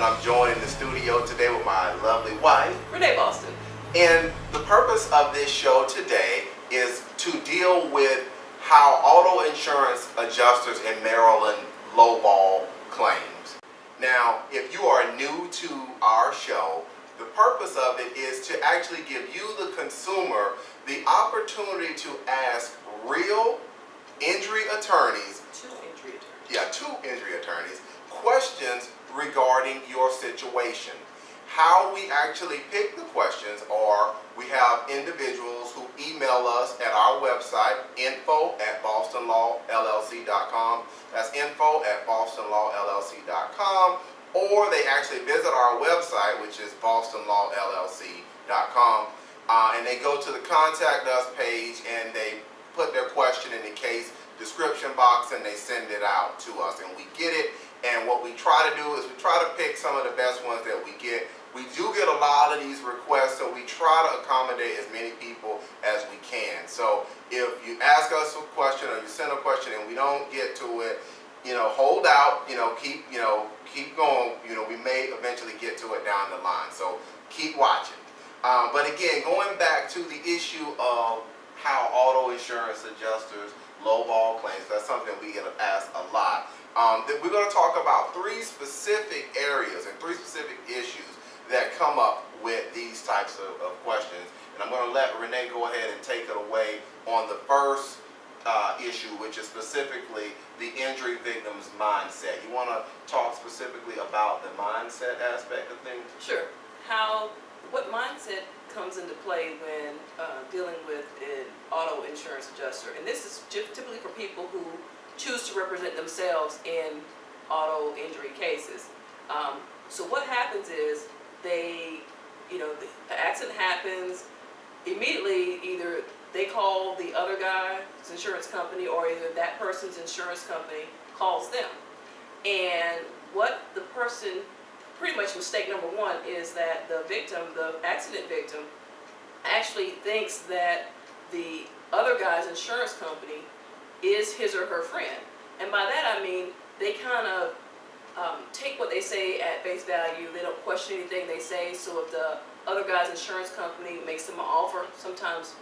and I'm joined in the studio today with my lovely wife, Renee Boston. And the purpose of this show today is to deal with how auto insurance adjusters in Maryland lowball claims. Now, if you are new to our show, the purpose of it is to actually give you, the consumer, the opportunity to ask real injury attorneys, two injury attorneys, questions regarding your situation. How we actually pick the questions are, we have individuals who email us at our website, info@bostonlawllc.com. That's info@bostonlawllc.com. Or they actually visit our website, which is bostonlawllc.com, and they go to the contact us page and they put their question in the case description box and they send it out to us, and we get it. And what we try to do is we try to pick some of the best ones that we get. We do get a lot of these requests, so we try to accommodate as many people as we can. So if you ask us a question or you send a question and we don't get to it, hold out, keep going. We may eventually get to it down the line. So keep watching. But again, going back to the issue of how auto insurance adjusters lowball claims, that's something we get asked a lot. We're going to talk about three specific areas and three specific issues that come up with these types of questions. And I'm going to let Renee go ahead and take it away on the first issue, which is specifically the injury victim's mindset. You want to talk specifically about the mindset aspect of things? Sure. What mindset comes into play when dealing with an auto insurance adjuster? And this is typically for people who choose to represent themselves in auto injury cases. So what happens is the accident happens, immediately either they call the other guy's insurance company or either that person's insurance company calls them. And what the person, pretty much mistake number one, is that the accident victim, actually thinks that the other guy's insurance company is his or her friend. And by that I mean they kind of take what they say at face value. They don't question anything they say. So if the other guy's insurance company makes them an offer, sometimes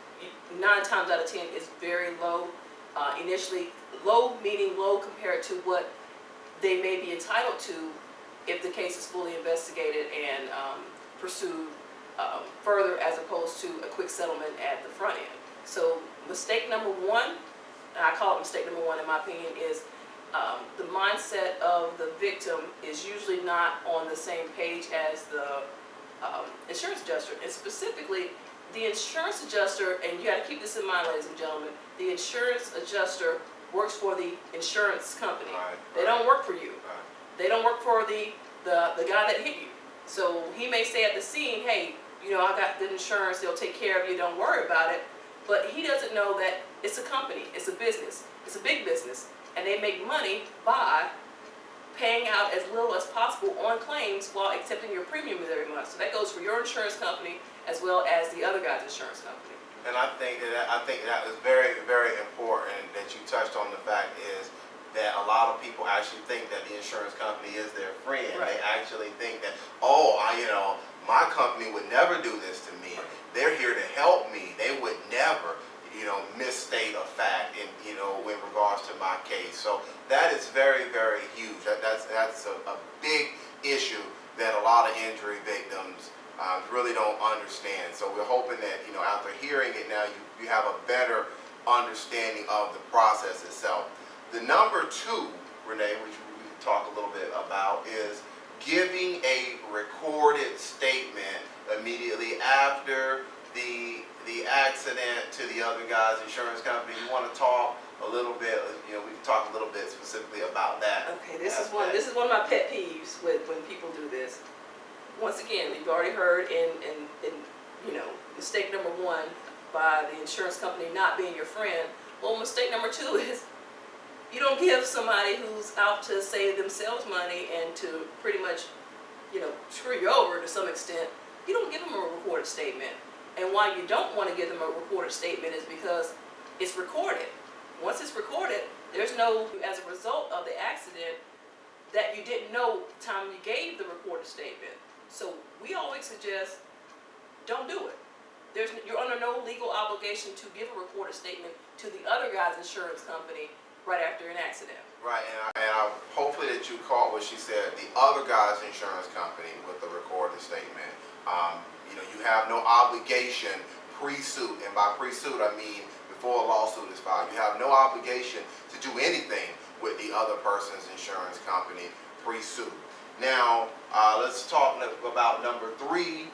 9 times out of 10 is very low. Initially, low meaning low compared to what they may be entitled to if the case is fully investigated and pursued further, as opposed to a quick settlement at the front end. So mistake number one, and I call it mistake number one in my opinion, is the mindset of the victim is usually not on the same page as the insurance adjuster. And specifically, the insurance adjuster, and you got to keep this in mind, ladies and gentlemen, the insurance adjuster works for the insurance company. They don't work for you. They don't work for the guy that hit you. So he may say at the scene, hey, I got the insurance, they'll take care of you, don't worry about it. But he doesn't know that it's a company, it's a business, it's a big business, and they make money by paying out as little as possible on claims while accepting your premiums every month. So that goes for your insurance company as well as the other guy's insurance company. And I think that is very, very important that you touched on. The fact is that a lot of people actually think that the insurance company is their friend. Right. They actually think that, my company would never do this to me. They're here to help me. They would never, misstate a fact in regards to my case. So that is very, very huge. That's a big issue that a lot of injury victims really don't understand. So we're hoping that after hearing it now, you have a better understanding of the process itself. The number two, Renee, which we talk a little bit about, is giving a recorded statement immediately after the accident to the other guy's insurance company. You want to talk a little bit, we can talk a little bit specifically about that. Okay, this is one of my pet peeves when people do this. Once again, you've already heard in mistake number one by the insurance company not being your friend. Well, mistake number two is you don't give somebody who's out to save themselves money and to pretty much, screw you over to some extent, you don't give them a recorded statement. And why you don't want to give them a recorded statement is because it's recorded. Once it's recorded, there's no, as a result of the accident, that you didn't know the time you gave the recorded statement. So we always suggest, don't do it. You're under no legal obligation to give a recorded statement to the other guy's insurance company right after an accident. Right, and hopefully that you caught what she said, the other guy's insurance company with the recorded statement. You have no obligation pre-suit, and by pre-suit I mean before a lawsuit is filed. You have no obligation to do anything with the other person's insurance company pre-suit. Now, let's talk about number 3,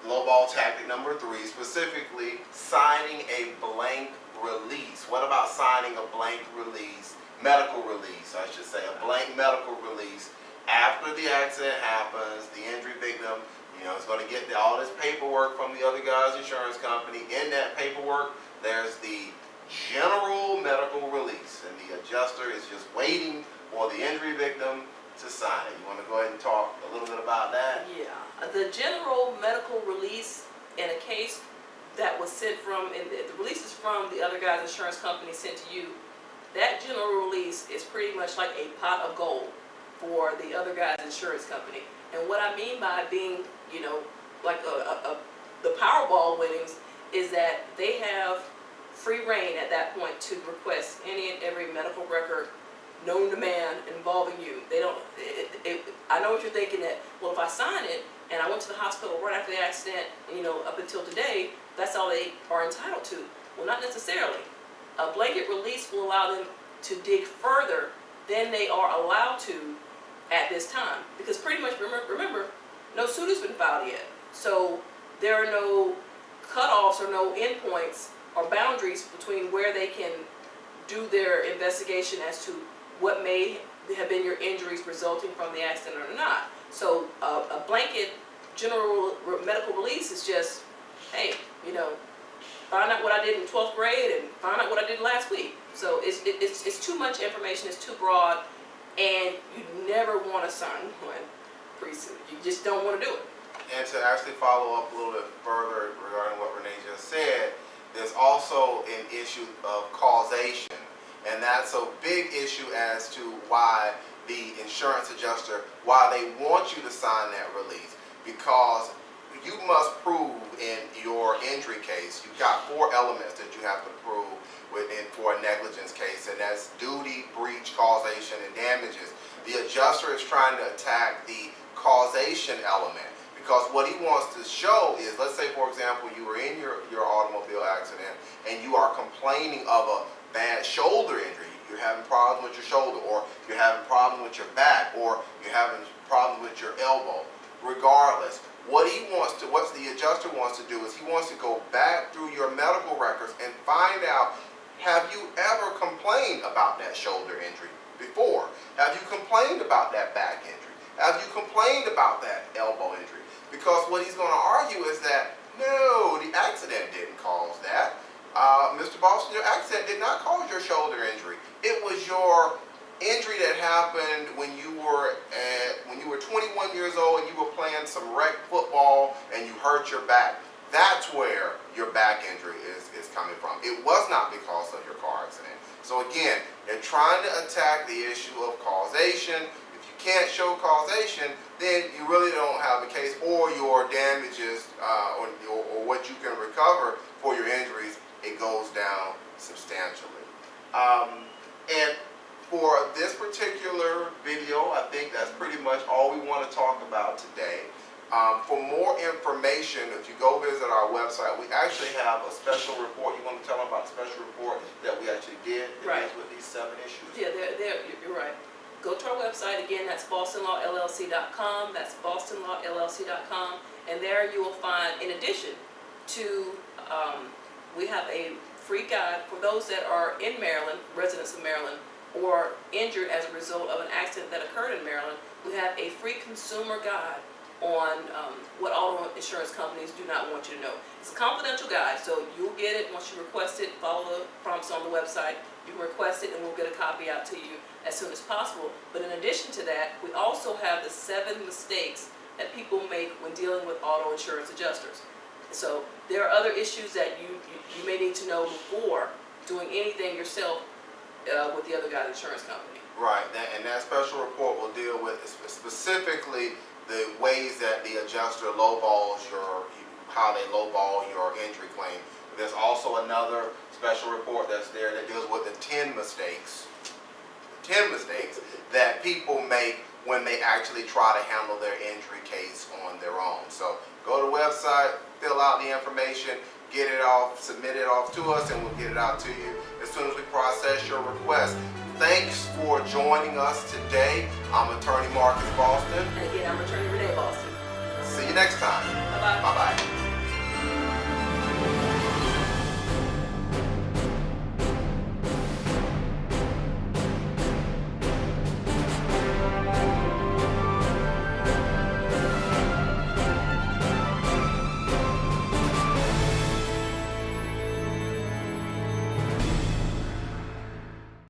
lowball tactic number 3, specifically signing a blank release. What about signing a blank release, medical release, I should say, a blank medical release after the accident happens, the injury victim, is going to get all this paperwork from the other guy's insurance company. In that paperwork, there's the general medical release, and the adjuster is just waiting for the injury victim to sign it. You want to go ahead and talk a little bit about that? Yeah, the general medical release in a case that was sent from, and the release is from the other guy's insurance company sent to you, that general release is pretty much like a pot of gold for the other guy's insurance company. And what I mean by being, like the Powerball winnings is that they have free reign at that point to request any and every medical record known to man involving you. They don't, I know what you're thinking, that, well, if I sign it and I went to the hospital right after the accident, up until today, that's all they are entitled to. Well, not necessarily. A blanket release will allow them to dig further than they are allowed to at this time. Because pretty much, remember, no suit has been filed yet. So there are no cutoffs or no endpoints or boundaries between where they can do their investigation as to what may have been your injuries resulting from the accident or not. So a blanket general medical release is just, hey, find out what I did in 12th grade and find out what I did last week. So it's too much information, it's too broad, and you never want to sign one pre-suit. You just don't want to do it. And to actually follow up a little bit further regarding what Renee just said, there's also an issue of causation. And that's a big issue as to why the insurance adjuster, why they want you to sign that release. Because you must prove in your injury case, you've got 4 elements that you have to prove for a negligence case, and that's duty, breach, causation, and damages. The adjuster is trying to attack the causation element, because what he wants to show is, let's say for example, you were in your automobile accident and you are complaining of a bad shoulder injury. You're having problems with your shoulder, or you're having problems with your back, or you're having problems with your elbow. Regardless, what the adjuster wants to do is he wants to go back through your medical records and find out, have you ever complained about that shoulder injury before? Have you complained about that back injury? Have you complained about that elbow injury? Because what he's going to argue is that, no, the accident didn't cause that. Mr. Boston, your accident did not cause your shoulder injury. It was your injury that happened when you were 21 years old and you were playing some rec football and you hurt your back. That's where your back injury is coming from. It was not because of your car accident. So again, they're trying to attack the issue of causation. If you can't show causation, then you really don't have a case, or your damages or what you can recover for your injuries, it goes down substantially. And for this particular video, I think that's pretty much all we want to talk about today. For more information, if you go visit our website, we actually have a special report. You want to tell them about the special report that we actually did that deals with these 7 issues? Yeah, you're right. Go to our website, again, that's bostonlawllc.com, that's bostonlawllc.com, and there you will find, in addition to, we have a free guide for those that are in Maryland, residents of Maryland, or injured as a result of an accident that occurred in Maryland. We have a free consumer guide on what auto insurance companies do not want you to know. It's a confidential guide, so you'll get it once you request it. Follow the prompts on the website. You can request it and we'll get a copy out to you as soon as possible. But in addition to that, we also have the 7 mistakes that people make when dealing with auto insurance adjusters. So there are other issues that you may need to know before doing anything yourself with the other guy's insurance company. Right, and that special report will deal with specifically the ways that the adjuster lowballs how they lowball your injury claim. There's also another special report that's there that deals with the 10 mistakes that people make when they actually try to handle their injury case on their own. So go to the website, fill out the information, get it off, submit it off to us, and we'll get it out to you as soon as we process your request. Thanks for joining us today. I'm Attorney Marcus Boston. And again, I'm Attorney Renee Boston. See you next time. Bye-bye. Bye-bye.